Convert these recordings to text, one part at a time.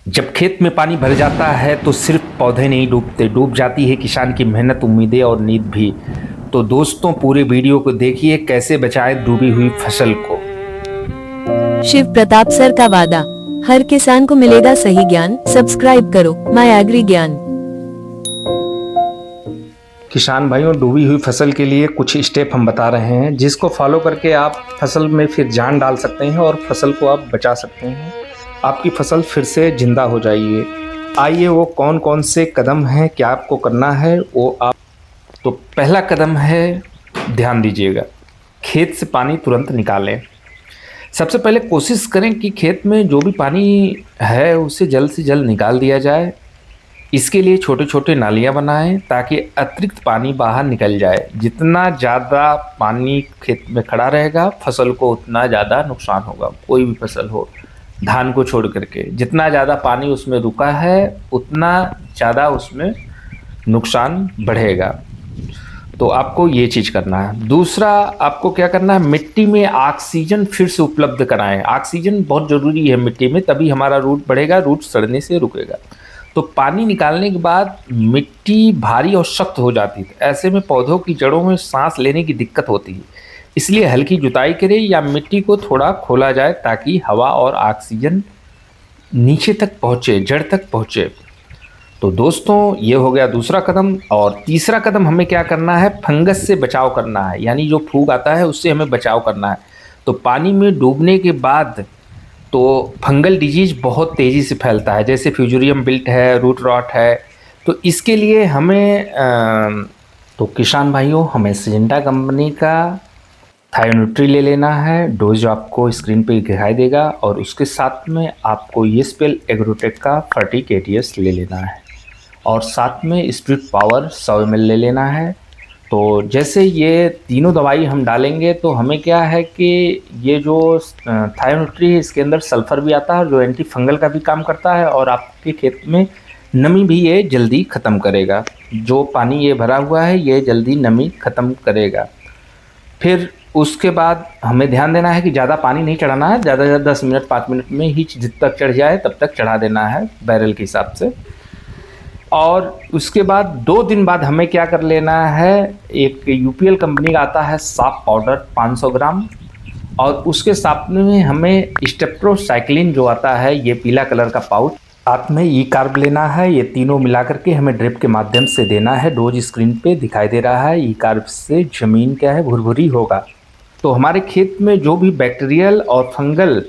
जब खेत में पानी भर जाता है तो सिर्फ पौधे नहीं डूबते, डूब जाती है किसान की मेहनत, उम्मीदें और नींद भी। तो दोस्तों, पूरे वीडियो को देखिए, कैसे बचाएं डूबी हुई फसल को। शिव प्रताप सर का वादा, हर किसान को मिलेगा सही ज्ञान। सब्सक्राइब करो माय एग्री ज्ञान। किसान भाइयों, डूबी हुई फसल के लिए कुछ स्टेप हम बता रहे हैं, जिसको फॉलो करके आप फसल में फिर जान डाल सकते हैं और फसल को आप बचा सकते हैं। आपकी फसल फिर से जिंदा हो जाइए। आइए, वो कौन कौन से कदम हैं, क्या आपको करना है वो आप। तो पहला कदम है, ध्यान दीजिएगा, खेत से पानी तुरंत निकालें। सबसे पहले कोशिश करें कि खेत में जो भी पानी है उसे जल्द से जल्द निकाल दिया जाए। इसके लिए छोटे छोटे नालियां बनाएं ताकि अतिरिक्त पानी बाहर निकल जाए। जितना ज़्यादा पानी खेत में खड़ा रहेगा, फसल को उतना ज़्यादा नुकसान होगा। कोई भी फसल हो, धान को छोड़ करके, जितना ज़्यादा पानी उसमें रुका है उतना ज़्यादा उसमें नुकसान बढ़ेगा। तो आपको ये चीज़ करना है। दूसरा, आपको क्या करना है, मिट्टी में ऑक्सीजन फिर से उपलब्ध कराएं। ऑक्सीजन बहुत ज़रूरी है मिट्टी में, तभी हमारा रूट बढ़ेगा, रूट सड़ने से रुकेगा। तो पानी निकालने के बाद मिट्टी भारी और सख्त हो जाती है, ऐसे में पौधों की जड़ों में सांस लेने की दिक्कत होती है। इसलिए हल्की जुताई करें या मिट्टी को थोड़ा खोला जाए ताकि हवा और ऑक्सीजन नीचे तक पहुँचे, जड़ तक पहुँचे। तो दोस्तों, ये हो गया दूसरा कदम। और तीसरा कदम हमें क्या करना है, फंगस से बचाव करना है, यानी जो फूग आता है उससे हमें बचाव करना है। तो पानी में डूबने के बाद तो फंगल डिजीज बहुत तेज़ी से फैलता है, जैसे फ्यूजेरियम विल्ट है, रूट रॉट है। तो इसके लिए हमें तो किसान भाइयों, हमें सिजेंटा कंपनी का थायोन्यूट्री ले लेना है। डोज जो आपको स्क्रीन पे दिखाई देगा, और उसके साथ में आपको ये स्पेल एग्रोटेक का 30 KTS ले लेना है, और साथ में स्प्रिट पावर 100 ml ले लेना है। तो जैसे ये तीनों दवाई हम डालेंगे तो हमें क्या है कि ये जो थायोन्यूट्री है इसके अंदर सल्फ़र भी आता है, जो एंटी फंगल का भी काम करता है, और आपके खेत में नमी भी ये जल्दी ख़त्म करेगा। जो पानी ये भरा हुआ है ये जल्दी नमी ख़त्म करेगा। फिर उसके बाद हमें ध्यान देना है कि ज़्यादा पानी नहीं चढ़ाना है, ज़्यादा से ज़्यादा 10 मिनट 5 मिनट में ही जित तक चढ़ जाए तब तक चढ़ा देना है बैरल के हिसाब से। और उसके बाद 2 दिन बाद हमें क्या कर लेना है, एक UPL कंपनी का आता है साफ पाउडर 500 ग्राम, और उसके साथ में हमें स्टेप्रोसाइक्लिन जो आता है ये पीला कलर का पाउच, साथ में ई कार्ब लेना है। ये तीनों मिला करके हमें ड्रिप के माध्यम से देना है। डोज स्क्रीन पे दिखाई दे रहा है। ई कार्ब से ज़मीन क्या है, भुरभुरी होगा। तो हमारे खेत में जो भी बैक्टीरियल और फंगल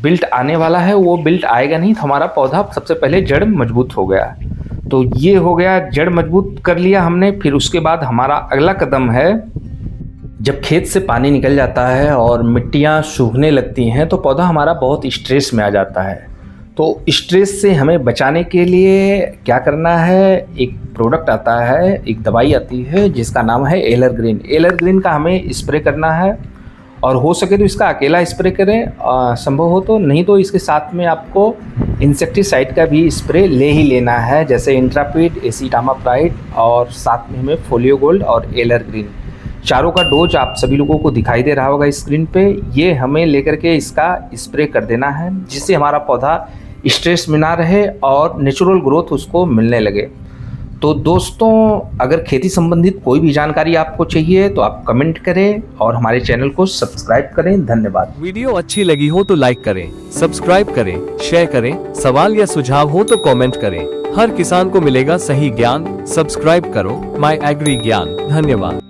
बिल्ट आने वाला है वो बिल्ट आएगा नहीं, तो हमारा पौधा सबसे पहले जड़ मजबूत हो गया। तो ये हो गया, जड़ मजबूत कर लिया हमने। फिर उसके बाद हमारा अगला कदम है, जब खेत से पानी निकल जाता है और मिट्टियाँ सूखने लगती हैं तो पौधा हमारा बहुत स्ट्रेस में आ जाता है। तो स्ट्रेस से हमें बचाने के लिए क्या करना है, एक प्रोडक्ट आता है, एक दवाई आती है जिसका नाम है एलर ग्रीन। एलर ग्रीन का हमें स्प्रे करना है, और हो सके तो इसका अकेला स्प्रे करें, संभव हो तो, नहीं तो इसके साथ में आपको इंसेक्टिसाइड का भी स्प्रे ले ही लेना है, जैसे इंट्रापिड, एसीटामाप्राइड, और साथ में हमें फोलियो गोल्ड और एलर ग्रीन। चारों का डोज आप सभी लोगों को दिखाई दे रहा होगा स्क्रीन पे। ये हमें लेकर के इसका स्प्रे कर देना है, जिससे हमारा पौधा स्ट्रेस में ना रहे और नेचुरल ग्रोथ उसको मिलने लगे। तो दोस्तों, अगर खेती संबंधित कोई भी जानकारी आपको चाहिए तो आप कमेंट करें और हमारे चैनल को सब्सक्राइब करें। धन्यवाद। वीडियो अच्छी लगी हो तो लाइक करें, सब्सक्राइब करें, शेयर करें। सवाल या सुझाव हो तो कमेंट करें। हर किसान को मिलेगा सही ज्ञान। सब्सक्राइब करो माय एग्री ज्ञान। धन्यवाद।